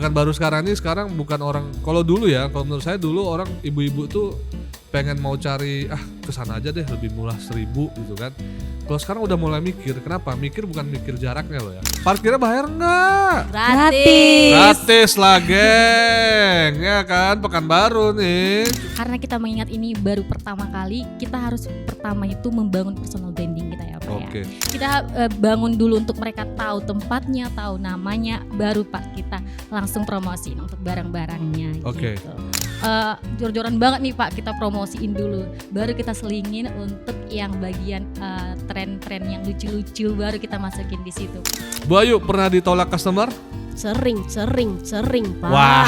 zaman baru sekarang ini sekarang bukan orang, kalau dulu ya, kalau menurut saya dulu orang ibu-ibu tuh pengen mau cari kesana aja deh lebih murah 1.000 gitu kan. Kalau sekarang udah mulai mikir, kenapa? Mikir bukan mikir jaraknya loh ya. Parkirnya bayar enggak? Gratis lah geng, ya kan, Pekanbaru nih. Karena kita mengingat ini baru pertama kali, kita harus pertama itu membangun personal branding kita ya Pak ya. Kita bangun dulu untuk mereka tahu tempatnya, tahu namanya, baru Pak kita langsung promosiin untuk barang-barangnya gitu. Jor-joran banget nih Pak, kita promosiin dulu, baru kita selingin untuk yang bagian tren-tren yang lucu-lucu, baru kita masukin di situ. Bu Ayu pernah ditolak customer? Sering Pak. Wah.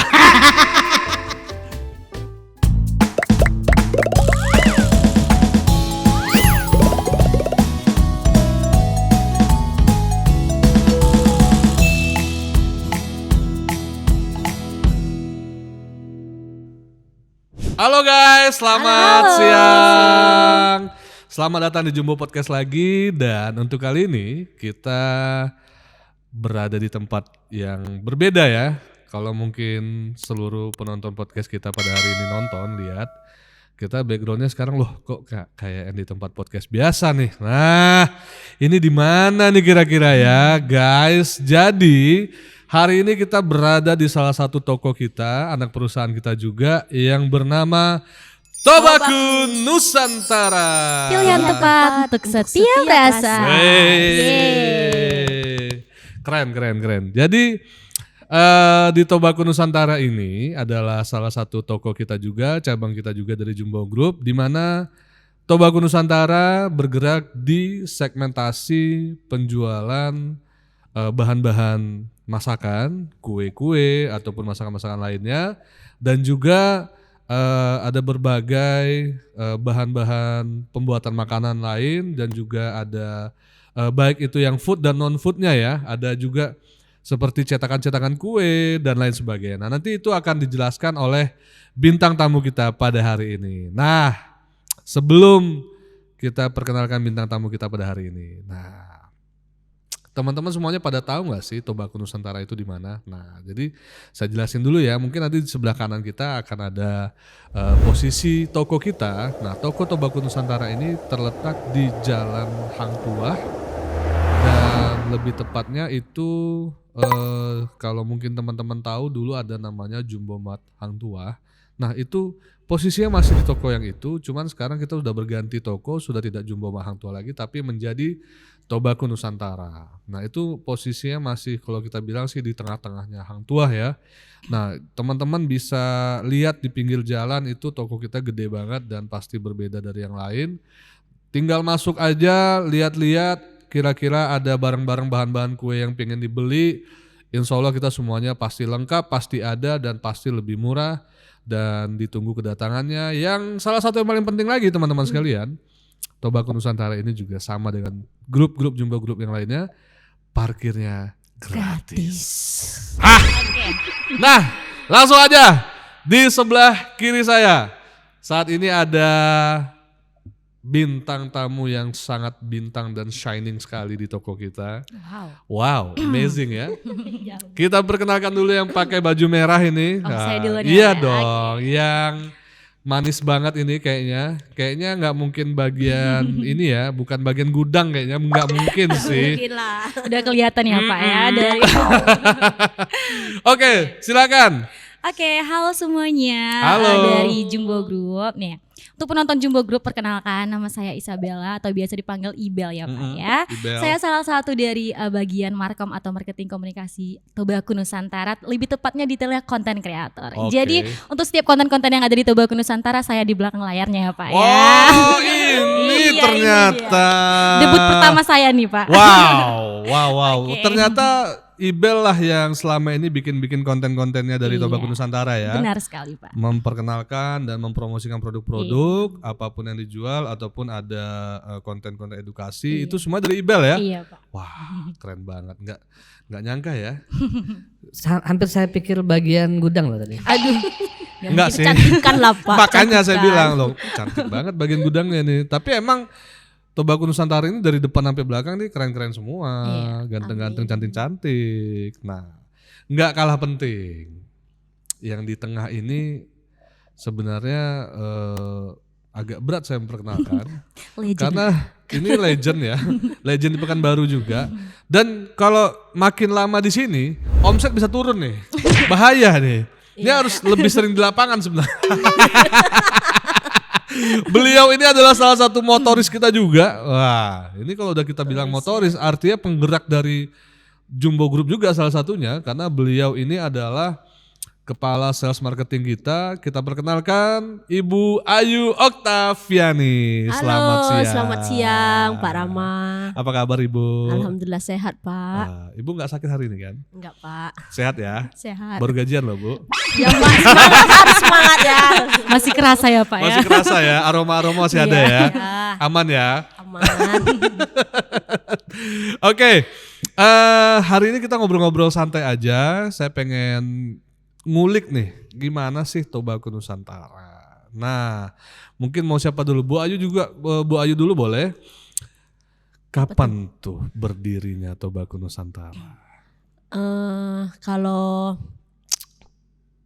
Halo guys, selamat siang. Selamat datang di Jumbo Podcast lagi, dan untuk kali ini kita berada di tempat yang berbeda ya. Kalau mungkin seluruh penonton podcast kita pada hari ini nonton, lihat kita backgroundnya sekarang loh kok kayak di tempat podcast biasa nih. Nah, ini di mana nih kira-kira ya, guys? Jadi hari ini kita berada di salah satu toko kita, anak perusahaan kita juga, yang bernama Tobacco Nusantara. Pilihan tepat untuk setiap rasa. Keren. Jadi di Tobacco Nusantara ini adalah salah satu toko kita juga, cabang kita juga dari Jumbo Group, di mana Tobacco Nusantara bergerak di segmentasi penjualan bahan-bahan masakan, kue-kue ataupun masakan-masakan lainnya, dan juga ada berbagai bahan-bahan pembuatan makanan lain, dan juga ada baik itu yang food dan non foodnya ya, ada juga seperti cetakan-cetakan kue dan lain sebagainya. Nah, nanti itu akan dijelaskan oleh bintang tamu kita pada hari ini. Nah, sebelum kita perkenalkan bintang tamu kita pada hari ini, nah, teman-teman semuanya pada tahu nggak sih Tobacco Nusantara itu di mana? Nah, jadi saya jelasin dulu ya. Mungkin nanti di sebelah kanan kita akan ada posisi toko kita. Nah, toko Tobacco Nusantara ini terletak di Jalan Hang Tuah, dan lebih tepatnya itu kalau mungkin teman-teman tahu dulu ada namanya Jumbo Mart Hang Tuah. Nah, itu posisinya masih di toko yang itu, cuman sekarang kita sudah berganti toko, sudah tidak Jumbo Mart Hang Tuah lagi, tapi menjadi Tobacco Nusantara. Nah, itu posisinya masih kalau kita bilang sih di tengah-tengahnya Hang Tuah ya. Nah, teman-teman bisa lihat di pinggir jalan itu toko kita gede banget dan pasti berbeda dari yang lain. Tinggal masuk aja, lihat-lihat kira-kira ada barang-barang bahan-bahan kue yang pengen dibeli. Insya Allah kita semuanya pasti lengkap, pasti ada, dan pasti lebih murah, dan ditunggu kedatangannya. Yang salah satu yang paling penting lagi teman-teman sekalian, Tobacco Nusantara ini juga sama dengan grup-grup Jumbo Group yang lainnya, parkirnya gratis. Nah, langsung aja di sebelah kiri saya saat ini ada bintang tamu yang sangat bintang dan shining sekali di toko kita. Wow, amazing ya. Kita perkenalkan dulu yang pakai baju merah ini. Saya duluan iya ya. dong, yang manis banget ini kayaknya nggak mungkin bagian ini ya, bukan bagian gudang kayaknya, nggak mungkin sih. Mungkin lah. Udah kelihatan ya Pak ya dari. Oke, silakan. Oke, halo semuanya. Halo. Dari Jumbo Group nih. Untuk penonton Jumbo Group, perkenalkan nama saya Isabella atau biasa dipanggil Ibel ya Pak ya. Ibel. Saya salah satu dari bagian markom atau marketing komunikasi Tobacco Nusantara, lebih tepatnya detailnya konten kreator. Oke. Jadi untuk setiap konten-konten yang ada di Tobacco Nusantara, saya di belakang layarnya ya Pak ya. Oh, ini Iya, ternyata debut pertama saya nih Pak. Wow. Oke. Ternyata Ibel lah yang selama ini bikin konten-kontennya dari Iya. Tobacco Nusantara ya. Benar sekali Pak. Memperkenalkan dan mempromosikan produk-produk, apapun yang dijual ataupun ada konten-konten edukasi, itu semua dari Ibel ya. Iya Pak. Wah, keren banget. Nggak nyangka ya. Hampir saya pikir bagian gudang loh tadi. Aduh. Enggak sih. Cantikan lah Pak. Makanya saya cantikan. bilang loh, cantik banget bagian gudangnya nih. Tapi emang Tobacco Nusantara ini dari depan sampai belakang nih keren-keren semua, Iya, ganteng-ganteng, amin. cantik-cantik. Nah, nggak kalah penting. Yang di tengah ini sebenarnya agak berat saya memperkenalkan. Legend. Karena ini legend ya, legend di Pekanbaru juga. Dan kalau makin lama di sini, omset bisa turun nih, bahaya nih. Ini harus lebih sering di lapangan sebenarnya. Beliau ini adalah salah satu motoris kita juga. Wah, ini kalau udah kita bilang motoris, artinya penggerak dari Jumbo Group juga salah satunya, karena beliau ini adalah kepala sales marketing kita. Kita perkenalkan Ibu Ayu Oktaviani. Halo, selamat siang Pak Rama. Apa kabar Ibu? Alhamdulillah sehat Pak. Ibu nggak sakit hari ini kan? Enggak Pak. Sehat ya? Sehat. Baru gajian loh Bu. Ya Pak, semangat, harus semangat ya. Masih kerasa ya Pak ya? Masih kerasa ya, aroma-aroma masih ada ya? Aman ya? Aman. Oke, hari ini kita ngobrol-ngobrol santai aja. Saya pengen ngulik nih, gimana sih Tobacco Nusantara. Nah, mungkin mau siapa dulu? Bu Ayu juga, Bu Ayu dulu boleh. Kapan tuh berdirinya Tobacco Nusantara? Kalau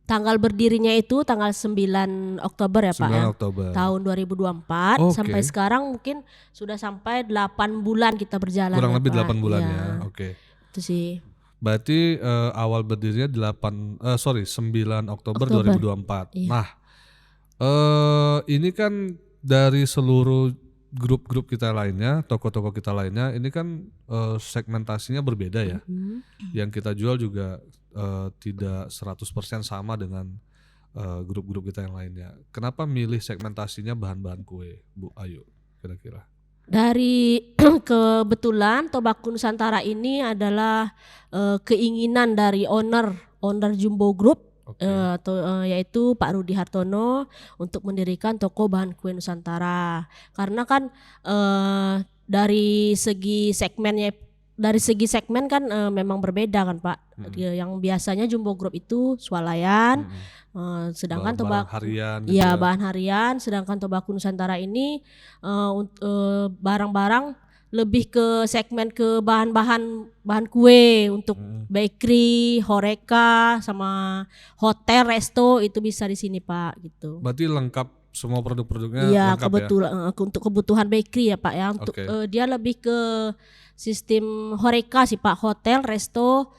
tanggal berdirinya itu tanggal 9 Oktober ya Pak 9 ya. Oktober. Tahun 2024 Oke. sampai sekarang mungkin sudah sampai 8 bulan kita berjalan. Kurang ya, lebih Pak. 8 bulan Iya, ya. Oke. Itu sih. Berarti awal berdirinya 9 Oktober 2024. Iya. Nah, ini kan dari seluruh grup-grup kita lainnya, toko-toko kita lainnya, ini kan segmentasinya berbeda ya. Yang kita jual juga tidak 100% sama dengan grup-grup kita yang lainnya. Kenapa milih segmentasinya bahan-bahan kue, Bu Ayu, kira-kira? Dari kebetulan Tobacco Nusantara ini adalah keinginan dari owner Jumbo Group, Oke. yaitu Pak Rudi Hartono untuk mendirikan toko bahan kue Nusantara. Karena kan dari segi segmen kan memang berbeda kan Pak. Yang biasanya Jumbo Group itu swalayan, sedangkan Barang Tobacco harian gitu iya ya. bahan harian, sedangkan Tobacco Nusantara ini barang-barang lebih ke segmen ke bahan kue untuk bakery, horeca, sama hotel, resto itu bisa di sini Pak gitu. Berarti lengkap semua produk-produknya Iya lengkap kebetulan untuk kebutuhan bakery ya Pak ya. Untuk Oke. dia lebih ke sistem horeca sih Pak, hotel, resto,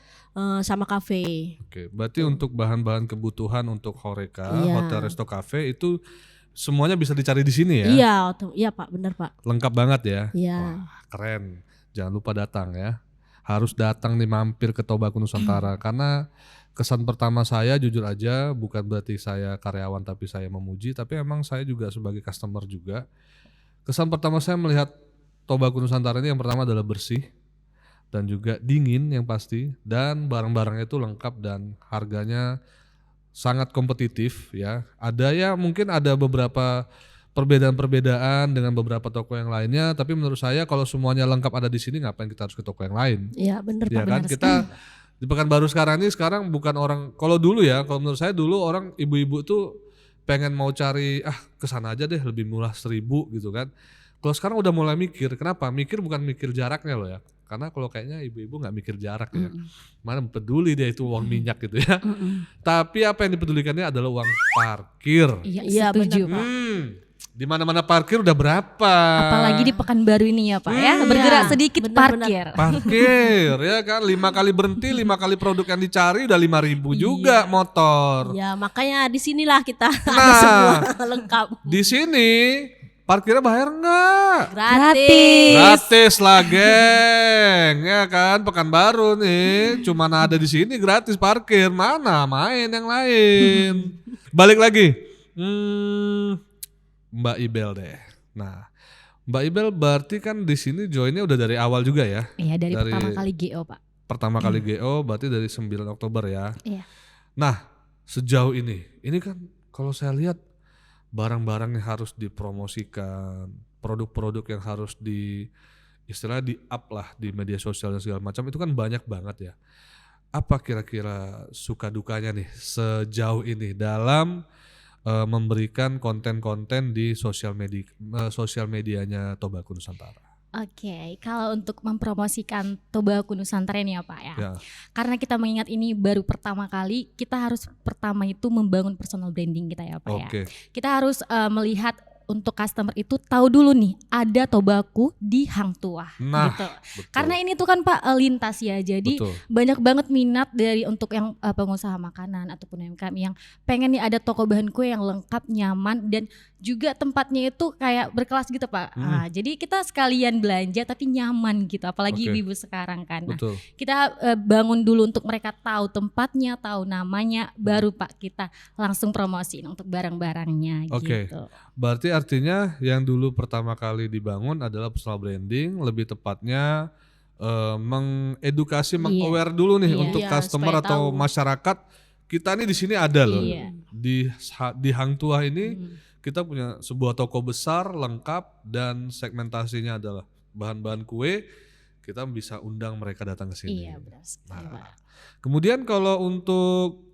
sama kafe. Oke, berarti untuk bahan-bahan kebutuhan untuk horeca, Iya. hotel, resto, kafe itu semuanya bisa dicari di sini ya? Iya Pak, benar Pak. Lengkap banget ya? Iya. Wah, keren. Jangan lupa datang ya. Harus datang nih mampir ke Tobacco Nusantara karena kesan pertama saya jujur aja bukan berarti saya karyawan tapi saya memuji, tapi emang saya juga sebagai customer juga. Kesan pertama saya melihat Tobacco Nusantara ini yang pertama adalah bersih dan juga dingin yang pasti, dan barang-barangnya itu lengkap dan harganya sangat kompetitif ya. Ada ya mungkin ada beberapa perbedaan-perbedaan dengan beberapa toko yang lainnya, tapi menurut saya kalau semuanya lengkap ada di sini ngapain kita harus ke toko yang lain? Iya benar Ya Pak, kan benar. kita di Pekanbaru sekarang bukan orang, kalau dulu ya, kalau menurut saya dulu orang ibu-ibu tuh pengen mau cari kesana aja deh lebih murah 1.000 gitu kan. Kalau sekarang udah mulai mikir, kenapa? Mikir bukan mikir jaraknya loh ya. Karena kalau kayaknya ibu-ibu nggak mikir jarak ya. Mana peduli dia itu uang minyak gitu ya. Tapi apa yang dipedulikannya adalah uang parkir. Iya, setuju benar, Pak. Di mana-mana parkir udah berapa? Apalagi di Pekanbaru ini ya Pak ya, bergerak Iya, sedikit benar-benar. parkir. Parkir ya kan, 5 kali berhenti, 5 kali produk yang dicari udah 5.000 juga motor. Ya makanya di sinilah kita ada Nah. semua lengkap. Di sini parkirnya bayar nggak? Gratis. Gratis lah geng, ya kan Pekanbaru nih, cuman ada di sini gratis parkir, mana main yang lain. Balik lagi, Mbak Ibel deh. Nah, Mbak Ibel berarti kan di sini joinnya udah dari awal juga ya? Iya dari Dari- pertama kali GO Pak. Pertama kali GO berarti dari 9 Oktober ya. Iya. Nah, sejauh ini kan kalau saya lihat barang-barang yang harus dipromosikan, produk-produk yang harus istilah di up lah di media sosial dan segala macam itu kan banyak banget ya. Apa kira-kira suka dukanya nih sejauh ini dalam memberikan konten-konten di sosial medianya Tobacco Nusantara? Oke, kalau untuk mempromosikan Tobacco Nusantara ini ya Pak ya. Ya. Karena kita mengingat ini baru pertama kali, kita harus pertama itu membangun personal branding kita ya Pak ya. Oke. Kita harus melihat untuk customer itu tahu dulu nih ada Tobacco di Hang Tuah Nah, gitu. betul. Karena ini tuh kan Pak lintas ya. Jadi Betul. banyak banget minat dari untuk yang pengusaha makanan ataupun UMKM yang pengen nih ada toko bahan kue yang lengkap, nyaman dan juga tempatnya itu kayak berkelas gitu Pak. Nah, jadi kita sekalian belanja tapi nyaman gitu, apalagi Oke. ibu-ibu sekarang kan. Nah, Betul. kita bangun dulu untuk mereka tahu tempatnya, tahu namanya, baru Pak kita langsung promosiin untuk barang-barangnya Oke. gitu. Berarti artinya yang dulu pertama kali dibangun adalah personal branding, lebih tepatnya mengedukasi, meng-aware dulu nih Iya. untuk Iya, customer supaya atau tahu. masyarakat. Kita nih di sini ada loh. Iya. Di Hang Tuah ini kita punya sebuah toko besar lengkap dan segmentasinya adalah bahan-bahan kue. Kita bisa undang mereka datang ke sini. Iya, benar sekali Pak. Nah, kemudian kalau untuk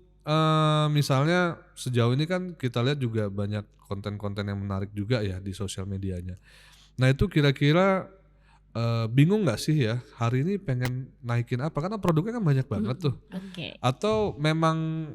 misalnya sejauh ini kan kita lihat juga banyak konten-konten yang menarik juga ya di sosial medianya. Nah itu kira-kira bingung nggak sih ya hari ini pengen naikin apa, karena produknya kan banyak banget tuh. Oke. Atau memang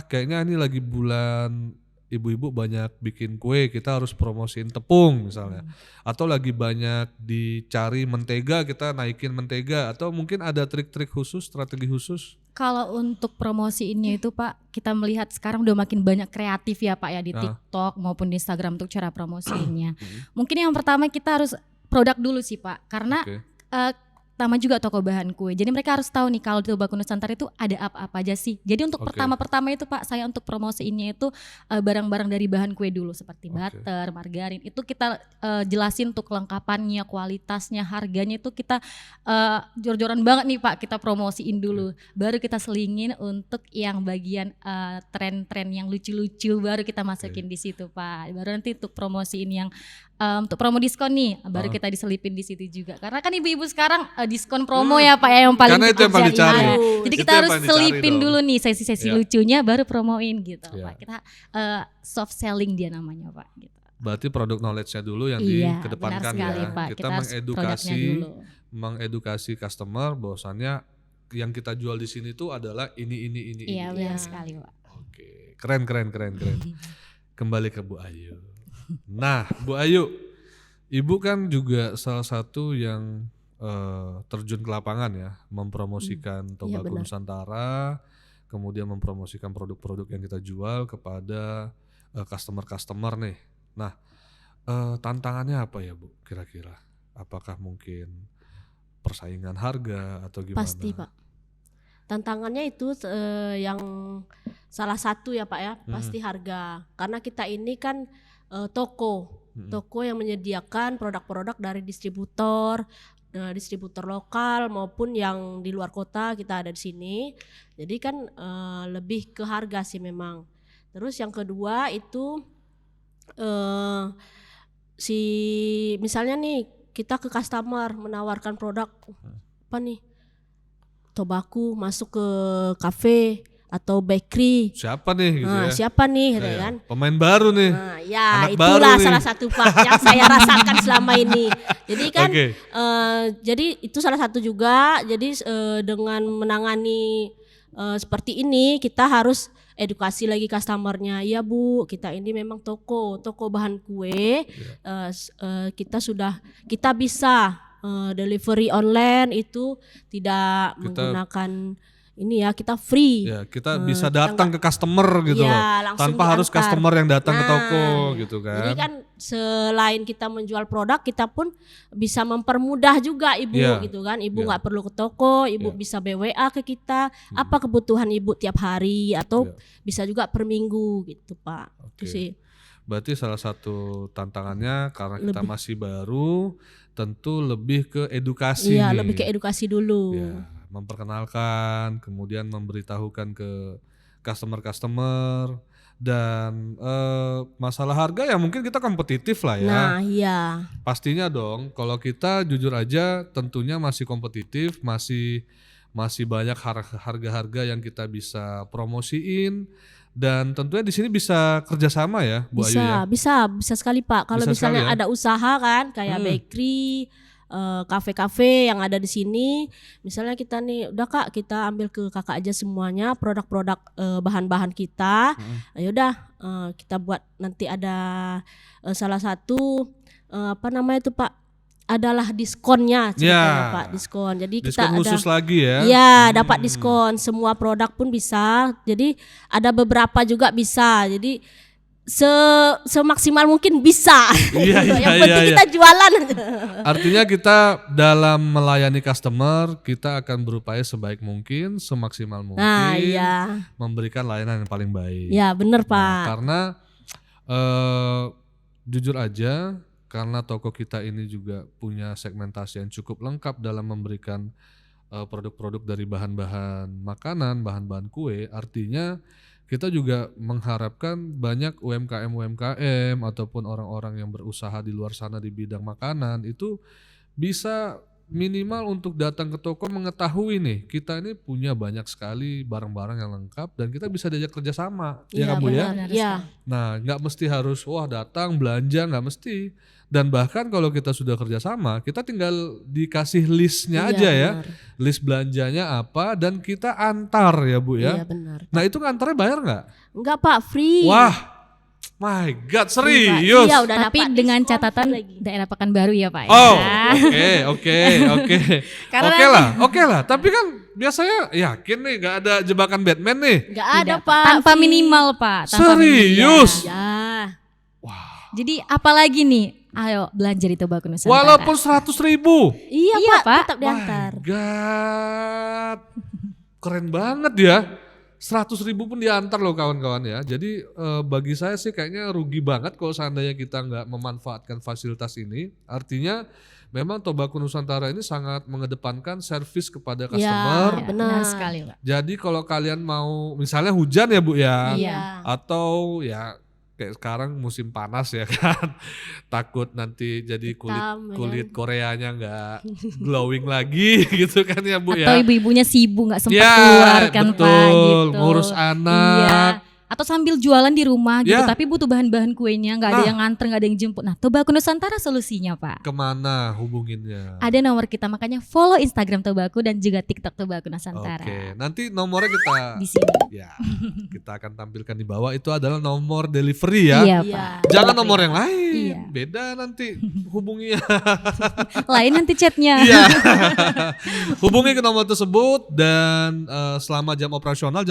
kayaknya ini lagi bulan ibu-ibu banyak bikin kue, kita harus promosiin tepung misalnya. Atau lagi banyak dicari mentega, kita naikin mentega. Atau mungkin ada trik-trik khusus, strategi khusus. Kalau untuk promosiinnya itu Pak, kita melihat sekarang udah makin banyak kreatif ya Pak ya di TikTok maupun di Instagram untuk cara promosiinnya. Mungkin yang pertama kita harus produk dulu sih Pak, karena Oke. pertama juga toko bahan kue. Jadi mereka harus tahu nih kalau di Tobacco Nusantara itu ada apa-apa aja sih. Jadi untuk Oke. pertama-pertama itu Pak, saya untuk promosiinnya itu barang-barang dari bahan kue dulu seperti Oke. butter, margarin. Itu kita jelasin untuk kelengkapannya, kualitasnya, harganya itu kita jor-joran banget nih Pak, kita promosiin dulu. Baru kita selingin untuk yang bagian tren-tren yang lucu-lucu, baru kita masukin di situ Pak. Baru nanti untuk promosiin yang untuk promo diskon nih, baru kita diselipin di situ juga. Karena kan ibu-ibu sekarang diskon promo ya Pak ya yang paling Karena itu yang paling dikejar. dicari. Iya. Itu Jadi kita yang harus paling dicari selipin dong. dulu nih sesi-sesi Iya. lucunya, baru promoin gitu Iya. Pak. Kita soft selling dia namanya Pak. Gitu. Berarti produk knowledge-nya dulu yang Iya, dikedepankan benar sekali, ya. Pak. Kita harus produknya dulu. mengedukasi customer bahwasannya yang kita jual di sini tuh adalah ini. Iya ini. benar sekali Pak. Oke, keren. Kembali ke Bu Ayu. Nah, Bu Ayu, Ibu kan juga salah satu yang terjun ke lapangan ya, mempromosikan Tobacco benar. Nusantara, kemudian mempromosikan produk-produk yang kita jual kepada customer-customer nih. Nah, tantangannya apa ya Bu kira-kira? Apakah mungkin persaingan harga atau gimana? Pasti Pak. Tantangannya itu yang salah satu ya Pak ya, pasti harga. Karena kita ini kan toko yang menyediakan produk-produk dari distributor lokal maupun yang di luar kota, kita ada di sini. Jadi kan lebih ke harga sih memang. Terus yang kedua itu misalnya nih kita ke customer menawarkan produk apa nih, Tobacco masuk ke kafe atau bakery. Siapa nih gitu ya? Siapa nih gitu Iya, kan? pemain baru nih. Nah, ya Anak itulah baru nih. salah satu Pak yang saya rasakan selama ini. Jadi kan Oke. jadi itu salah satu juga. Jadi dengan menangani seperti ini kita harus edukasi lagi customernya. Ya Bu, kita ini memang toko bahan kue. Kita bisa delivery online itu tidak menggunakan ini ya, kita free. Ya, kita bisa datang ke customer gitu Iya, loh. langsung Tanpa harus diantar. customer yang datang ke Nah, toko gitu kan. Jadi kan selain kita menjual produk, kita pun bisa mempermudah juga Ibu Iya. gitu kan. Ibu Iya. nggak perlu ke toko, Ibu Iya. bisa BWA ke kita apa kebutuhan Ibu tiap hari atau Iya. bisa juga per minggu gitu Pak. Itu Oke. sih. Berarti salah satu tantangannya karena kita Lebih. masih baru, tentu lebih ke edukasi Iya, nih. lebih ke edukasi dulu. Ya, memperkenalkan, kemudian memberitahukan ke customer dan masalah harga ya mungkin kita kompetitif lah ya. Nah, iya. Pastinya dong, kalau kita jujur aja tentunya masih kompetitif, masih banyak harga-harga yang kita bisa promosiin, dan tentunya di sini bisa kerjasama ya Bu Ayu ya. Bisa sekali Pak. Kalau Bisa misalnya sekali ya? ada usaha kan kayak bakery kafe-kafe yang ada di sini. Misalnya kita nih, udah Kak, kita ambil ke Kakak aja semuanya produk-produk bahan-bahan kita. Ayo udah kita buat nanti ada salah satu apa namanya itu Pak, adalah diskonnya ceritanya Pak, diskon. Jadi diskon kita khusus ada lagi ya. Iya, dapat diskon. Semua produk pun bisa. Jadi ada beberapa juga bisa. Jadi semaksimal mungkin bisa. Iya, Yang iya, penting iya, kita jualan. Artinya kita dalam melayani customer, kita akan berupaya sebaik mungkin, semaksimal mungkin, Nah, iya. memberikan layanan yang paling baik. Ya, bener Nah, Pak. karena jujur aja, karena toko kita ini juga punya segmentasi yang cukup lengkap dalam memberikan produk-produk dari bahan-bahan makanan, bahan-bahan kue, artinya kita juga mengharapkan banyak UMKM ataupun orang-orang yang berusaha di luar sana di bidang makanan itu bisa minimal untuk datang ke toko mengetahui nih kita ini punya banyak sekali barang-barang yang lengkap dan kita bisa diajak kerjasama, ya kan Bu ya? benar. Iya. Nah, nggak mesti harus datang belanja, nggak mesti. Dan bahkan kalau kita sudah kerjasama, kita tinggal dikasih listnya Iya, aja ya, benar. list belanjanya apa dan kita antar ya Bu ya. Iya, benar. Nah itu ngantarnya bayar nggak? Enggak Pak, free. Wah, my God, Free, Pak. serius? Iya, udah Tapi dapat dengan diskon catatan free lagi. daerah Pekanbaru ya Pak. Oh, Ya. oke. Karena- Oke lah. Tapi kan biasanya yakin nih nggak ada jebakan Batman nih. Enggak ada Tidak, Pak. tanpa free. minimal Pak. Tanpa Serius? minimal. Ya. Jadi apalagi nih, ayo belanja di Tobacco Nusantara. Walaupun 100.000. Iya, Iya, Pak, Pak. tetap diantar. My God, keren banget ya. 100.000 pun diantar loh kawan-kawan ya. Jadi bagi saya sih kayaknya rugi banget kalau seandainya kita nggak memanfaatkan fasilitas ini. Artinya memang Tobacco Nusantara ini sangat mengedepankan servis kepada customer. Ya, benar. sekali Pak. Jadi kalau kalian mau misalnya hujan ya Bu ya, Iya. atau ya kayak sekarang musim panas ya kan, takut nanti jadi Hitam, ya kulit kan? Koreanya nggak glowing lagi gitu kan ya Bu Atau ya. ibu-ibunya sibuk nggak sempat Ya, keluar kan Pak betul, gitu. ngurus Iya. anak. Atau sambil jualan di rumah gitu, Ya. tapi butuh bahan-bahan kuenya, nggak ada Nah. yang nganter, nggak ada yang jemput. Nah, Tobacco Nusantara solusinya Pak. Kemana hubunginnya? Ada nomor kita, makanya follow Instagram Tobacco dan juga TikTok Tobacco Nusantara. Oke, nanti nomornya kita Di sini. ya kita akan tampilkan di bawah, itu adalah nomor delivery ya. Iya Iya. Pak. Jangan nomor yang lain, Iya. beda nanti hubunginya. Lain nanti chatnya. Iya. Hubungi ke nomor tersebut dan selama jam operasional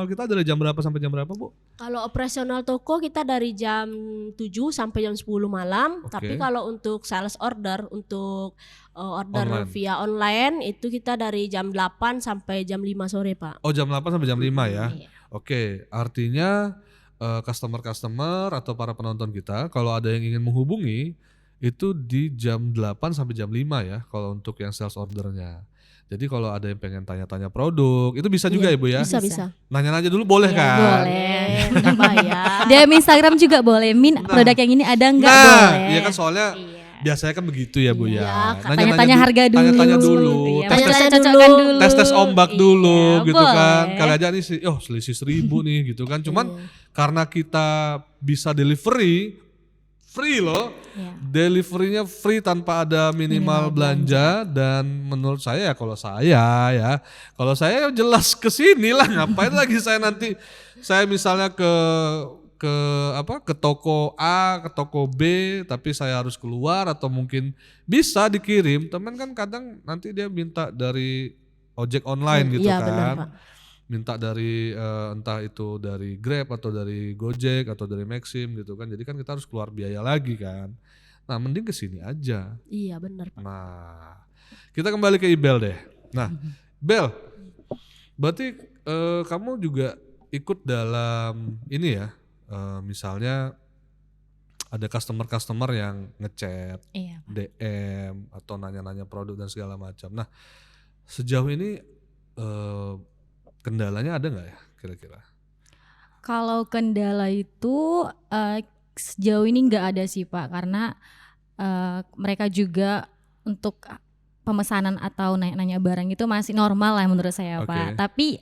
kita dari jam berapa sampai jam berapa Bu? Kalau operasional toko kita dari jam 7 sampai jam 10 malam. Oke. Tapi kalau untuk sales order, untuk order Online. via online itu kita dari jam 8 sampai jam 5 sore Pak. Oh jam 8 sampai jam 5 ya. Iya. Oke, artinya customer atau para penonton kita kalau ada yang ingin menghubungi itu di jam 8 sampai jam 5 ya kalau untuk yang sales ordernya. Jadi kalau ada yang pengen tanya-tanya produk itu bisa juga Iya, ya Bu ya. Bisa. Nanya-nanya dulu boleh Iya, kan? boleh. Udah bayar. DM Instagram juga boleh. Min, produk yang ini ada nggak? Nah, Boleh. iya kan soalnya biasanya kan begitu ya Bu ya. Iya, Tanya-tanya harga dulu. Tanya-tanya dulu. Iya, Tes-tes cocok-cocokan dulu. tes ombak dulu Iya, gitu kan. boleh. Kali aja nih selisih 1.000 nih gitu kan. Cuman karena kita bisa delivery free loh. Iya. Deliverynya free tanpa ada minimal belanja dan menurut saya ya kalau saya jelas kesini lah, ngapain lagi saya nanti saya misalnya ke toko A, ke toko B, tapi saya harus keluar atau mungkin bisa dikirim. Teman kan kadang nanti dia minta dari ojek online gitu Iya, kan. benar, Pak. Minta dari entah itu dari Grab atau dari Gojek atau dari Maxim gitu kan. Jadi kan kita harus keluar biaya lagi kan. Nah, mending ke sini aja. Iya benar Pak. Nah, kita kembali ke Ibel deh. Nah, Bel, berarti kamu juga ikut dalam ini ya, misalnya ada customer yang ngechat, Iya. DM atau nanya-nanya produk dan segala macam. Nah, sejauh ini kendalanya ada nggak ya kira-kira? Kalau kendala itu sejauh ini nggak ada sih Pak, karena mereka juga untuk pemesanan atau nanya-nanya barang itu masih normal lah menurut saya Oke. Pak. Tapi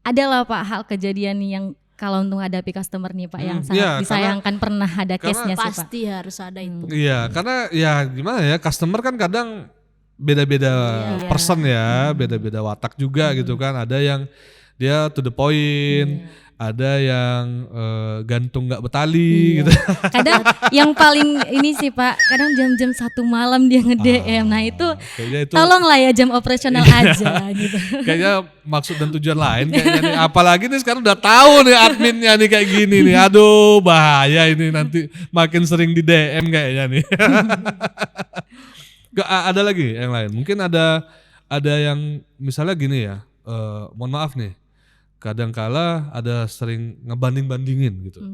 adalah Pak hal kejadian yang kalau untuk hadapi customer nih Pak yang Iya, sangat karena- disayangkan pernah ada karena case-nya sih Pak. Pasti harus ada itu. Iya, karena ya gimana ya, customer kan kadang beda-beda person ya, beda-beda watak juga gitu kan. Ada yang dia to the point, ada yang gantung nggak betali gitu. Kadang yang paling ini sih Pak, kadang jam-jam 1 malam dia nge-DM. Nah itu tolonglah ya jam operasional aja gitu. Kayaknya maksud dan tujuan lain kayaknya nih. Apalagi nih sekarang udah tahu nih adminnya nih kayak gini nih. Aduh bahaya ini, nanti makin sering di DM kayaknya nih. Gak ada lagi yang lain. Mungkin ada yang misalnya gini ya. Mohon maaf nih. Kadangkala ada sering ngebanding-bandingin gitu.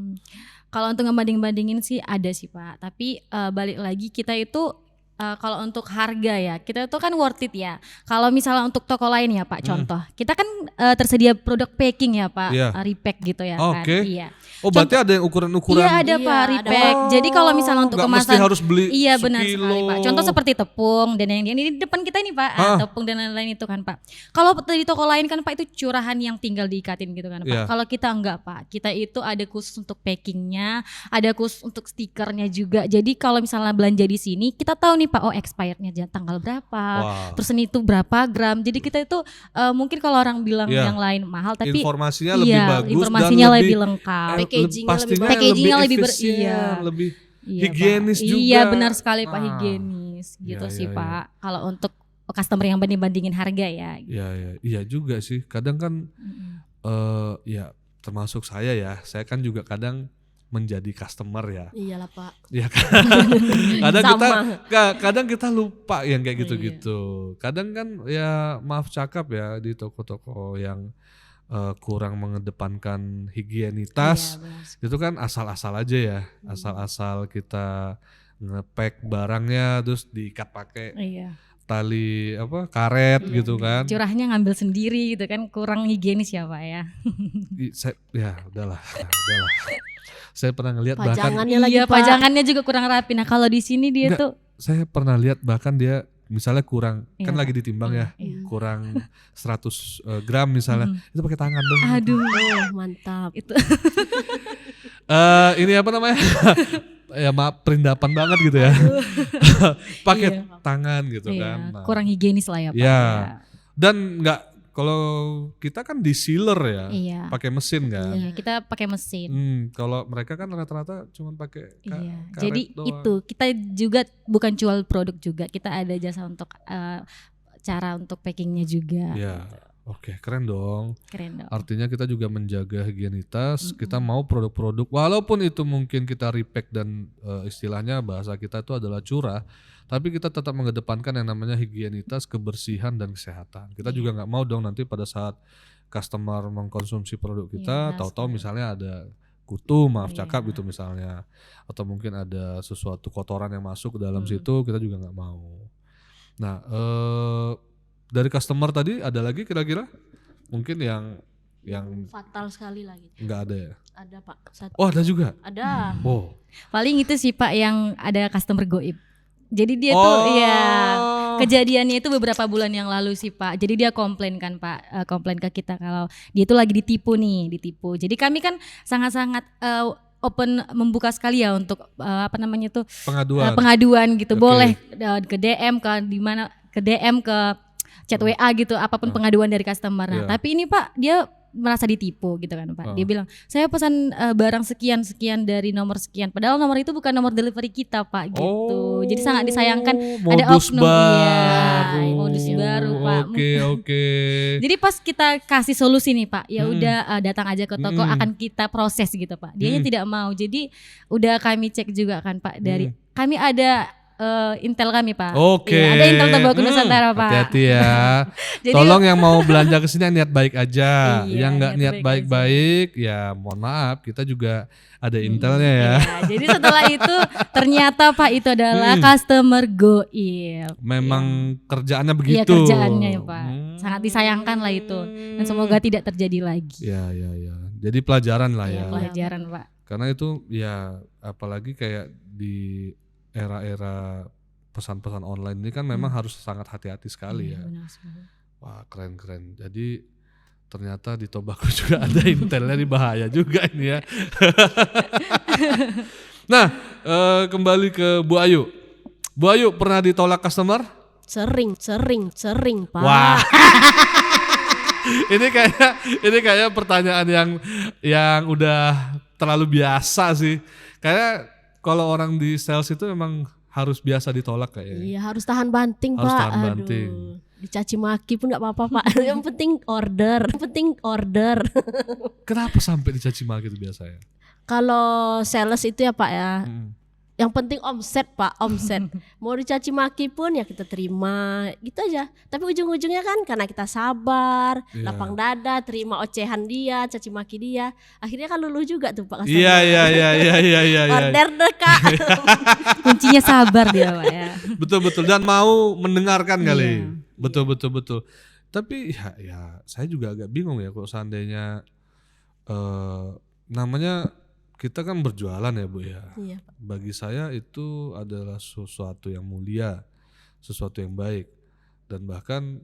Kalau untuk ngebanding-bandingin sih ada sih Pak. Tapi balik lagi kita itu kalau untuk harga ya, kita itu kan worth it ya. Kalau misalnya untuk toko lain ya Pak, contoh. Kita kan tersedia produk packing ya Pak, repack gitu ya kan. Iya. Oh berarti ada yang ukuran-ukuran. Iya ada Pak, repack. Jadi kalau misalnya untuk kemasan, mesti harus beli iya benar sekilo. sekali Pak. Contoh seperti tepung dan yang di depan kita ini Pak, tepung dan lain-lain itu kan Pak. Kalau di toko lain kan Pak itu curahan yang tinggal diikatin gitu kan Pak. Kalau kita enggak Pak, kita itu ada khusus untuk packingnya, ada khusus untuk stikernya juga. Jadi kalau misalnya belanja di sini, kita tahu nih Pak, oh expirednya tanggal berapa, terus ini itu berapa gram. Jadi kita itu mungkin kalau orang bilang yang lain mahal, tapi informasinya lebih bagus, informasinya dan lebih lengkap. Packagingnya lebih efisien, lebih higienis Pak. juga. Iya benar sekali Pak, higienis gitu sih Pak. Kalau untuk customer yang banding-bandingin harga ya. Iya juga sih. Kadang kan ya termasuk saya ya. Saya kan juga kadang menjadi customer ya. Iyalah Pak. Iya kan. kadang kita lupa yang kayak gitu-gitu. Kadang kan ya maaf cakap ya di toko-toko yang kurang mengedepankan higienitas, itu kan asal-asal aja ya, asal-asal kita nge-pack barangnya terus diikat pakai tali karet gitu kan. Curahnya ngambil sendiri gitu kan, kurang higienis ya Pak ya. Udahlah. Saya pernah ngelihat bahkan pajangannya juga kurang rapi. Nah kalau di sini dia tuh saya pernah lihat bahkan dia misalnya kurang kan lagi ditimbang ya, kurang 100 gram misalnya, itu pakai tangan dong. Aduh, mantap. Itu. Ini apa namanya? Ya maaf, perindapan banget gitu ya. Pakai tangan gitu kan. Nah, kurang higienis lah ya Pak. Ya. Dan kalau kita kan di sealer ya, pakai mesin kan. Iya, kita pakai mesin. Kalau mereka kan rata-rata cuma pakai karet jadi doang. itu kita juga bukan jual produk juga, kita ada jasa untuk cara untuk packingnya juga. Iya, oke, keren dong. Keren dong. Artinya kita juga menjaga higienitas. Kita mau produk-produk, walaupun itu mungkin kita repack dan istilahnya bahasa kita itu adalah curah. Tapi kita tetap mengedepankan yang namanya higienitas, kebersihan dan kesehatan. Kita juga nggak mau dong nanti pada saat customer mengkonsumsi produk kita, tahu-tahu misalnya ada kutu, maaf cakap gitu misalnya, atau mungkin ada sesuatu kotoran yang masuk ke dalam situ, kita juga nggak mau. Nah, dari customer tadi ada lagi kira-kira mungkin yang fatal sekali lagi. Nggak ada ya? Ada Pak. Oh ada juga? Ada. Oh. Paling itu sih Pak yang ada customer goib. Jadi dia tuh kejadiannya itu beberapa bulan yang lalu sih Pak. Jadi dia komplain kan Pak, komplain ke kita kalau dia tuh lagi ditipu. Jadi kami kan sangat-sangat open, membuka sekali ya untuk pengaduan gitu. Boleh ke DM ke DM ke chat WA gitu, apapun pengaduan dari customer. Nah, tapi ini Pak dia merasa ditipu gitu kan Pak. Dia bilang, saya pesan barang sekian dari nomor sekian. Padahal nomor itu bukan nomor delivery kita Pak gitu. Jadi sangat disayangkan ada oknum modus baru Pak. Oke. Jadi pas kita kasih solusi nih Pak, ya udah datang aja ke toko, akan kita proses gitu Pak. Dianya tidak mau. Jadi udah kami cek juga kan Pak, dari kami ada intel kami Pak. Oke. Ada intel Tobacco Nusantara Pak. Hati-hati ya. Jadi, tolong yang mau belanja ke sini niat baik aja. Yang nggak niat baik-baik ya mohon maaf, kita juga ada intelnya ya. Jadi setelah itu ternyata Pak itu adalah customer goib. Memang kerjaannya begitu. Iya kerjaannya ya Pak. Sangat disayangkan lah itu. Dan semoga tidak terjadi lagi. Ya. Jadi pelajaran lah ya. Pelajaran Pak. Karena itu ya apalagi kayak di era-era pesan-pesan online ini kan memang harus sangat hati-hati sekali ya. Wah keren. Jadi ternyata di Tobacco juga ada intelnya, ini bahaya juga ini ya. Nah kembali ke Bu Ayu. Bu Ayu pernah ditolak customer? Sering, Pak. Wah. ini kayak pertanyaan yang udah terlalu biasa sih. Kayak kalau orang di sales itu memang harus biasa ditolak kayaknya. Iya, harus tahan banting, Harus Pak. tahan banting. Dicaci maki pun nggak apa-apa, Pak. Yang penting order. Kenapa sampai dicaci maki itu biasanya? Kalau sales itu ya, Pak ya. Hmm. Yang penting omset, Pak, omset. Mau dicaci maki pun ya kita terima, gitu aja. Tapi ujung-ujungnya kan karena kita sabar, Iya. lapang dada, terima ocehan dia, caci maki dia, akhirnya kan luluh juga tuh Pak customer. Iya. Order deh, Kak. Kuncinya sabar dia Pak ya. Betul dan mau mendengarkan kali. Iya. Betul. Tapi ya saya juga agak bingung ya kalau seandainya namanya kita kan berjualan ya Bu ya. Iya, Pak. Bagi saya itu adalah sesuatu yang mulia, sesuatu yang baik, dan bahkan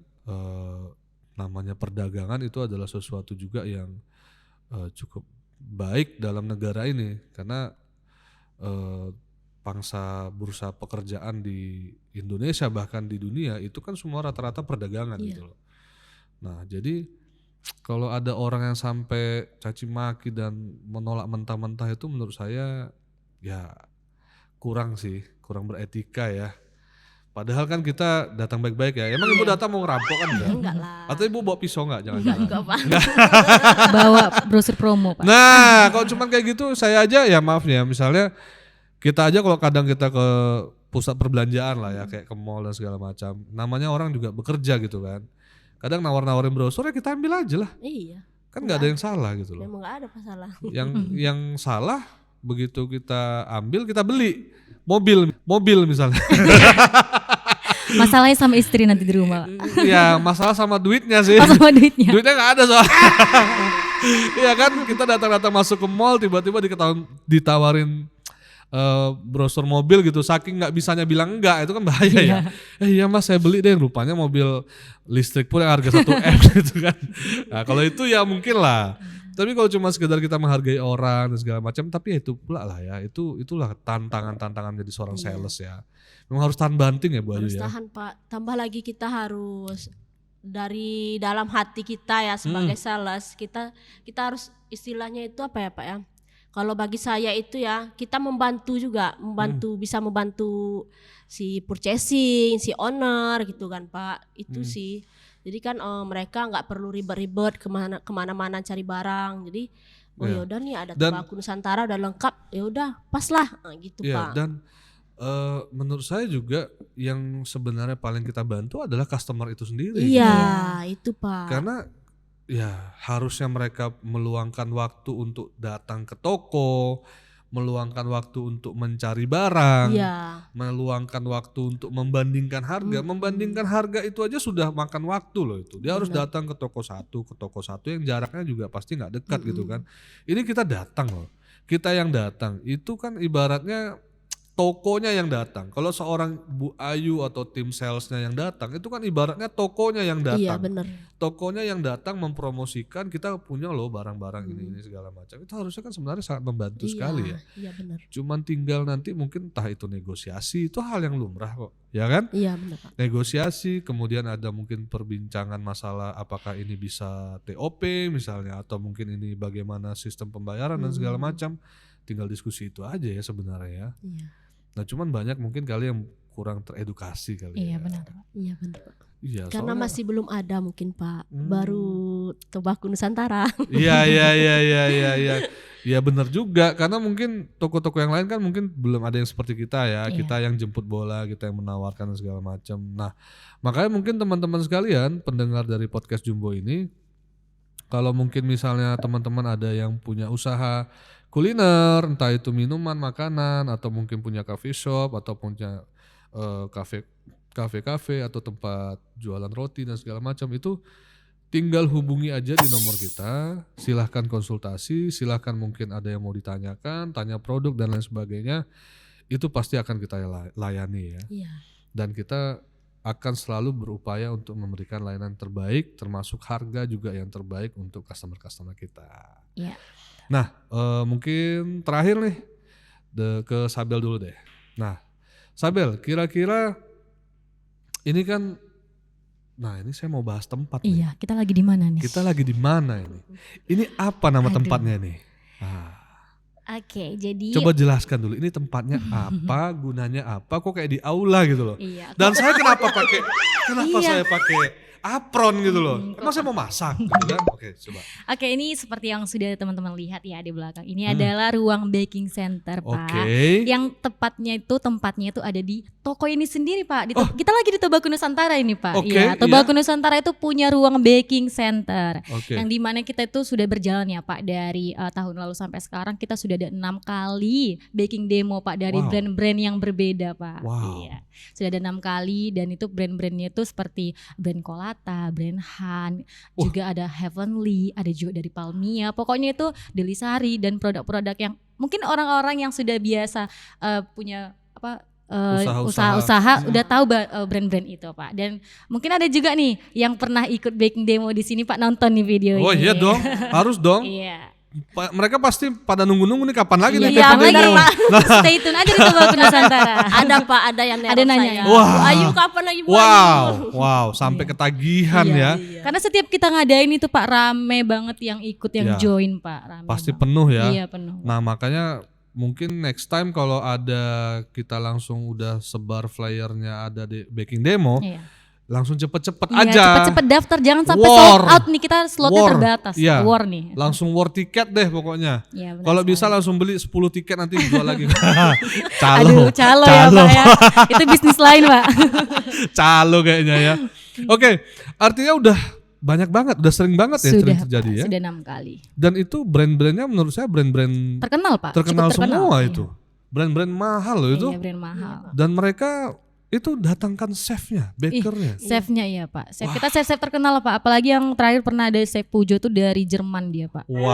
namanya perdagangan itu adalah sesuatu juga yang cukup baik dalam negara ini, karena pangsa bursa pekerjaan di Indonesia bahkan di dunia itu kan semua rata-rata perdagangan Iya. gitu loh. Nah jadi kalau ada orang yang sampai caci maki dan menolak mentah-mentah itu menurut saya ya kurang beretika ya. Padahal kan kita datang baik-baik ya. Emang Ibu datang mau ngerampok kan enggak? Enggak lah. Atau Ibu bawa pisau enggak? Jangan-jangan. Enggak, Pak. Bawa brosur promo Pak. Nah, kalau cuman kayak gitu saya aja ya maaf nih ya, misalnya kita aja kalau kadang kita ke pusat perbelanjaan lah ya, kayak ke mall dan segala macam. Namanya orang juga bekerja gitu kan. Kadang nawar-nawarin brosur ya kita ambil aja lah. Iya. Kan nggak ada yang salah gitu loh. Memang enggak ada masalah. Yang salah begitu kita ambil kita beli mobil misalnya. Masalahnya sama istri nanti di rumah. Ya masalah sama duitnya sih. Oh, sama duitnya. Duitnya nggak ada soalnya. Iya kan kita datang masuk ke mall tiba-tiba ditawarin brosur mobil gitu, saking nggak bisanya bilang enggak itu kan bahaya ya. Iya Mas saya beli deh, rupanya mobil listrik pun yang harga 1 M gitu kan. Nah kalau itu ya mungkin lah. Tapi kalau cuma sekedar kita menghargai orang dan segala macam, tapi ya itu pula lah ya, itulah tantangan jadi seorang sales ya. Memang harus tahan banting ya Bu Ayu Harus ya. tahan, Pak. Tambah lagi kita harus dari dalam hati kita ya sebagai sales, kita harus istilahnya itu apa ya Pak ya? Kalau bagi saya itu ya kita membantu juga, bisa membantu si purchasing, si owner gitu kan Pak. Itu sih. Jadi kan mereka nggak perlu ribet-ribet kemana-mana cari barang. Jadi yaudah nih ada Tobacco Nusantara udah lengkap, ya udah pas lah gitu Pak. Dan menurut saya juga yang sebenarnya paling kita bantu adalah customer itu sendiri. Iya, itu Pak. Karena ya harusnya mereka meluangkan waktu untuk datang ke toko, meluangkan waktu untuk mencari barang, meluangkan waktu untuk membandingkan harga. Membandingkan harga itu aja sudah makan waktu loh itu. Dia harus datang ke toko satu yang jaraknya juga pasti nggak dekat gitu kan. Ini kita datang loh. Kita yang datang itu kan ibaratnya tokonya yang datang. Kalau seorang Bu Ayu atau tim salesnya yang datang, itu kan ibaratnya tokonya yang datang. Iya benar. Tokonya yang datang mempromosikan kita punya loh barang-barang ini segala macam. Itu harusnya kan sebenarnya sangat membantu sekali ya. Iya benar. Cuman tinggal nanti mungkin entah itu negosiasi, itu hal yang lumrah kok, ya kan? Iya benar Pak. Negosiasi, kemudian ada mungkin perbincangan masalah apakah ini bisa TOP misalnya, atau mungkin ini bagaimana sistem pembayaran dan segala macam. Tinggal diskusi itu aja ya sebenarnya ya. Iya. Nah cuman banyak mungkin kali yang kurang teredukasi kali ya. Iya benar. Iya benar Pak. Iya, Karena soalnya, masih belum ada mungkin Pak. Baru Tobacco Nusantara. Iya. Iya benar juga, karena mungkin toko-toko yang lain kan mungkin belum ada yang seperti kita ya. Kita yang jemput bola, kita yang menawarkan dan segala macam. Nah, makanya mungkin teman-teman sekalian pendengar dari podcast Jumbo ini, kalau mungkin misalnya teman-teman ada yang punya usaha kuliner, entah itu minuman, makanan, atau mungkin punya coffee shop, atau punya kafe atau tempat jualan roti dan segala macam, itu tinggal hubungi aja di nomor kita, silahkan konsultasi, silahkan mungkin ada yang mau ditanyakan, tanya produk dan lain sebagainya, itu pasti akan kita layani ya. Iya. Dan kita akan selalu berupaya untuk memberikan layanan terbaik, termasuk harga juga yang terbaik untuk customer-customer kita. Iya. Nah, mungkin terakhir nih ke Sabel dulu deh. Nah, Sabel, kira-kira ini kan, nah ini saya mau bahas tempat nih. Iya, kita lagi di mana nih? Kita lagi di mana ini? Ini apa nama Aduh. tempatnya nih? Oke, jadi Coba jelaskan dulu, ini tempatnya apa, gunanya apa, kok kayak di aula gitu loh. iya. Dan saya kenapa Iya. saya pakai apron gitu loh. Emang saya mau masak gitu kan? Oke, coba. Oke, ini seperti yang sudah teman-teman lihat ya di belakang. Ini adalah ruang baking center, Pak. Oke. Yang tempatnya itu ada di toko ini sendiri, Pak. Kita lagi di Tobacco Nusantara ini, Pak. Oke, Iya, Tobacco Nusantara itu punya ruang baking center. Oke. Yang dimana kita itu sudah berjalan ya, Pak, dari tahun lalu sampai sekarang kita sudah ada 6 kali baking demo, Pak, dari Wow. brand-brand yang berbeda, Pak. Wow. Iya. Sudah ada 6 kali dan itu brand-brandnya itu seperti brand Colata, brand Han, juga ada Heavenly, ada juga dari Palmia. Pokoknya itu Delisari dan produk-produk yang mungkin orang-orang yang sudah biasa punya apa usaha-usaha udah tahu brand-brand itu, Pak. Dan mungkin ada juga nih yang pernah ikut baking demo di sini, Pak, nonton nih video ini. Oh iya dong, harus dong. Iya. Mereka pasti pada nunggu-nunggu nih kapan lagi nih Iya, baking lagi. demo. Stay tune aja di Tobacco Nusantara. Ada Pak, ada yang Ada neror nanya saya. ya? Wah. Bu Ayu kapan lagi Bu Ayu? Wow, sampai ketagihan ya. Karena setiap kita ngadain itu, Pak, rame banget yang ikut, yang Iya. join, Pak. Rame Pasti banget. penuh ya. Iya, penuh. Nah makanya mungkin next time kalau ada kita langsung udah sebar flyernya ada di baking demo, Iya. langsung cepet-cepet Iya, aja. cepet-cepet daftar, jangan sampai War. sold out nih, kita slotnya War. terbatas. Iya. War nih. Langsung war tiket deh pokoknya. Iya, benar Kalau sekali. bisa langsung beli 10 tiket nanti jual lagi. Aduh, calo ya, Pak ya. Itu bisnis lain, Pak. Calo kayaknya ya. Oke, artinya udah banyak banget, udah sering banget ya sering terjadi Pak, ya. sudah 6 kali. Dan itu brand-brandnya menurut saya brand-brand Terkenal, Pak. terkenal Cukup terkenal. semua Iya. itu. Brand-brand mahal loh itu. Iya, brand mahal. Dan mereka itu datangkan chefnya, bakernya. Chefnya iya, Pak. Chef kita chef terkenal, Pak. Apalagi yang terakhir pernah ada Chef Pujo tuh dari Jerman dia, Pak. Wow.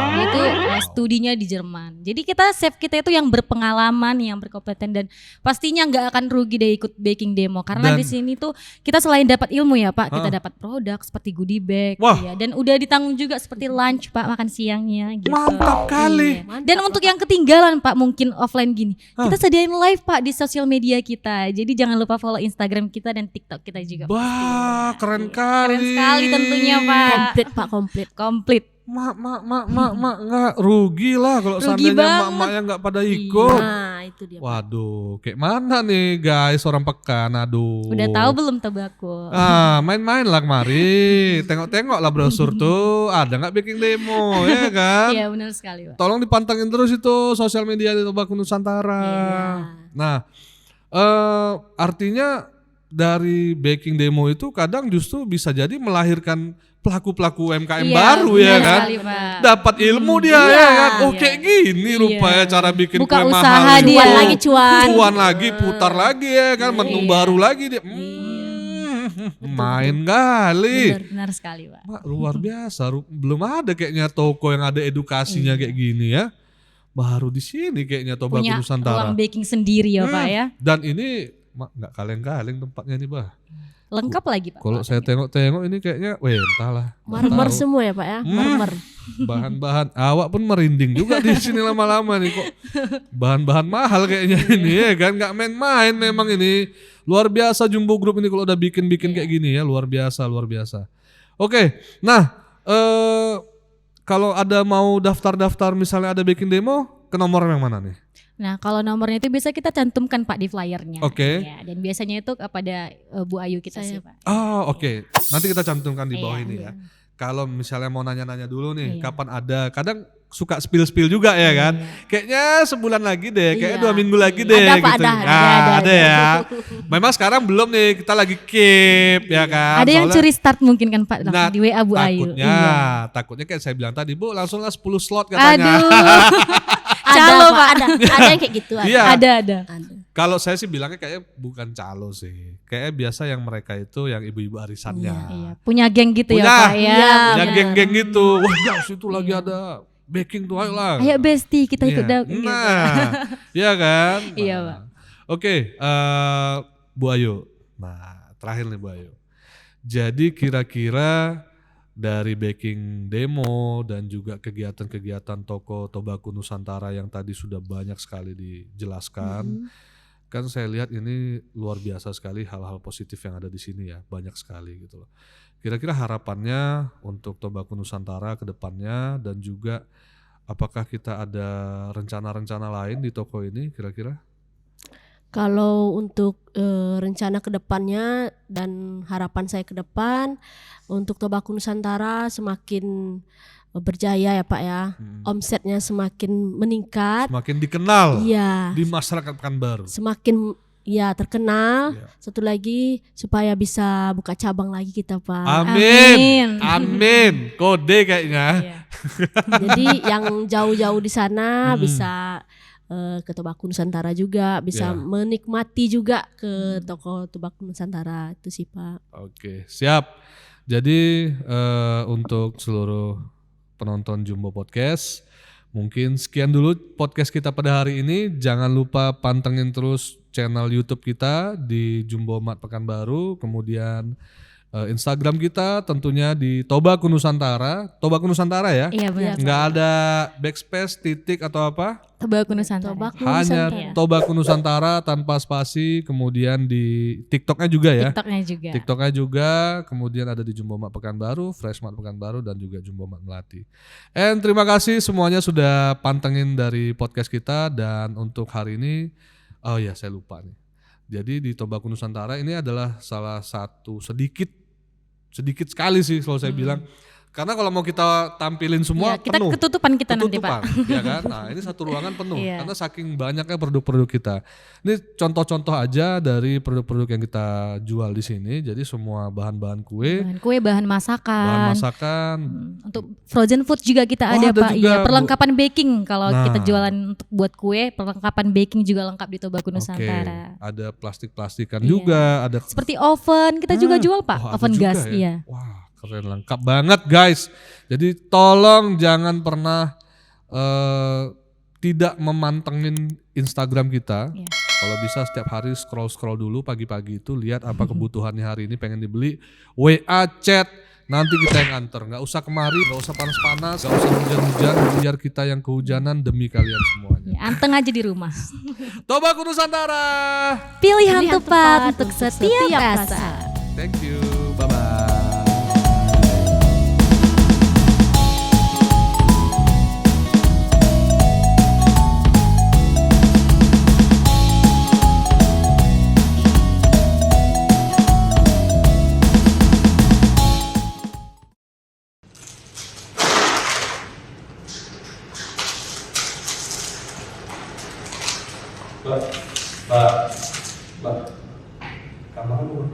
Dia itu studinya di Jerman. Jadi chef kita itu yang berpengalaman, yang berkompeten, dan pastinya nggak akan rugi deh ikut baking demo karena Dan- di sini tuh kita selain dapat ilmu ya, Pak, kita dapat produk seperti goodie bag, Wah. ya, dan udah ditanggung juga seperti lunch, Pak, makan siangnya gitu. Mantap kali. Iya. Dan untuk yang ketinggalan, Pak, mungkin offline gini, kita sediain live, Pak, di sosial media kita. Jadi jangan lupa follow Instagram kita dan TikTok kita juga. Bah, keren Iya. kali. Keren sekali tentunya, Pak. Komplit Pak, komplit. Komplit. Mak, nggak rugi lah kalau Rugi seandainya banget. mak-maknya nggak pada ikut. Nah, itu dia. Pak. Waduh, kayak mana nih guys orang pekan, aduh. Udah tahu belum Tobacco? Main-main lah kemari, tengok-tengok lah brosur tuh, ada nggak baking demo ya kan? Iya, benar sekali, Pak. Tolong dipantengin terus itu sosial media di Tobacco Nusantara. Iya. Nah, artinya dari baking demo itu kadang justru bisa jadi melahirkan pelaku-pelaku UMKM Iya, baru benar ya kan? sekali, Pak. Dapat ilmu dia Iya, ya kan? Oh iya. kayak gini Iya. rupanya cara bikin Buka kue usaha mahal. dia. Cuan lagi cuan. Cuan lagi, putar lagi ya kan? Menu Iya. baru lagi dia. Main kali. Benar sekali, Pak. Mak, luar biasa. Belum ada kayaknya toko yang ada edukasinya kayak gini ya. Baru di sini kayaknya Tobacco Punya Nusantara. ruang baking sendiri ya, Pak ya. Dan ini nggak kaleng-kaleng tempatnya nih, Bah. Lengkap lagi, Pak. Kalau saya tengok-tengok ini kayaknya, entahlah. nggak Marmer tahu. semua ya Pak ya, marmer. Bahan-bahan awak pun merinding juga di sini lama-lama nih kok. Bahan-bahan mahal kayaknya ini ya kan, nggak main-main memang ini. Luar biasa Jumbo Group ini kalau udah bikin-bikin kayak gini ya, luar biasa, luar biasa. Oke, nah kalau ada mau daftar-daftar misalnya ada baking demo, ke nomor yang mana nih? Nah, kalau nomornya itu bisa kita cantumkan, Pak, di flyernya. Oke. Ya, dan biasanya itu kepada Bu Ayu kita sih, Pak. Oh oke, nanti kita cantumkan di bawah Iya. ini ya. Kalau misalnya mau nanya-nanya dulu nih, Iya. kapan ada? Kadang suka spill-spill juga ya kan. Kayaknya sebulan lagi deh, kayaknya Iya. 2 minggu lagi deh. Ada, Pak, gitu. ada, Ada ya. Memang sekarang belum nih, kita lagi keep ya kan. Ada yang Soalnya curi start mungkin kan, Pak, langsung Nah, di WA Bu Ayu. takutnya, Iya. takutnya kayak saya bilang tadi, Bu, langsunglah 10 slot katanya. Aduh. Ada Calo, Pak, ada yang kayak gitu. Iya. Ada. Ada. Kalau saya sih bilangnya kayaknya bukan calo sih. Kayaknya biasa yang mereka itu yang ibu-ibu arisannya. Iya, punya geng gitu Punya. ya, Pak ya. Iya, Yang Benar. geng-geng gitu. Wah, guys itu lagi ada baking tuh, ayolah. Ayo Besti, kita ikut Iya. gitu. Nah, iya kan? Iya, Nah. Pak. Oke, Bu Ayu. Nah, terakhir nih Bu Ayu. Jadi kira-kira dari baking demo dan juga kegiatan-kegiatan toko Tobacco Nusantara yang tadi sudah banyak sekali dijelaskan. Kan saya lihat ini luar biasa sekali hal-hal positif yang ada di sini ya, banyak sekali gitu loh. Kira-kira harapannya untuk Tobacco Nusantara ke depannya, dan juga apakah kita ada rencana-rencana lain di toko ini kira-kira? Kalau untuk rencana kedepannya dan harapan saya ke depan, untuk Tobacco Nusantara semakin berjaya ya Pak ya, omsetnya semakin meningkat, Semakin dikenal iya, di masyarakat Pekanbaru. semakin ya terkenal. Iya. Satu lagi supaya bisa buka cabang lagi kita Pak. Amin, amin, kode kayaknya. Iya. Jadi yang jauh-jauh di sana bisa ke Tobacco Nusantara juga, bisa Iya. menikmati juga ke toko Tobacco Nusantara itu sih Pak. Oke, siap. Jadi untuk seluruh penonton Jumbo Podcast, mungkin sekian dulu podcast kita pada hari ini. Jangan lupa pantengin terus channel YouTube kita di Jumbo Mart Pekanbaru, kemudian Instagram kita tentunya di Tobacco Nusantara. Tobacco Nusantara ya? Iya benar. Nggak ada backspace, titik atau apa? Tobacco Nusantara. Tobacco Hanya Nusantara. Tobacco Nusantara tanpa spasi. Kemudian di TikToknya juga ya? TikToknya juga. TikToknya juga, kemudian ada di Jumbo Mart Pekanbaru, Fresh Mart Pekanbaru, dan juga Jumbo Mart Melati. And terima kasih semuanya sudah pantengin dari podcast kita. Dan untuk hari ini, oh ya saya lupa nih. Jadi di Tobacco Nusantara ini adalah salah satu sedikit sekali sih kalau saya bilang. Karena kalau mau kita tampilin semua Iya, kita penuh. ketutupan kita nanti Pak. Ya kan? Nah ini satu ruangan penuh Iya. karena saking banyaknya produk-produk kita. Ini contoh-contoh aja dari produk-produk yang kita jual di sini. Jadi semua bahan-bahan kue, Bahan kue, bahan masakan. bahan masakan. Untuk frozen food juga kita Oh, ada ada Pak. juga, Iya, Bu. perlengkapan baking kalau Nah. kita jualan untuk buat kue, perlengkapan baking juga lengkap di Tobacco Oke, Nusantara. ada plastik-plastikan Iya. juga, ada Seperti oven, kita juga jual Pak, oh, ada oven juga gas, ya? iya. Wah, keren, lengkap banget guys. Jadi tolong jangan pernah tidak memantengin Instagram kita. Iya. Kalau bisa setiap hari scroll dulu pagi-pagi itu, lihat apa kebutuhannya hari ini pengen dibeli. WA, chat, nanti kita yang anter. Nggak usah kemari, nggak usah panas-panas, nggak usah hujan-hujan, biar kita yang kehujanan demi kalian semuanya. Ya, anteng aja di rumah. Tobacco Nusantara. Pilihan Pilihan tepat tepat untuk untuk setiap setiap rasa. rasa. Thank you. Bye-bye. Mbak, kamar lu.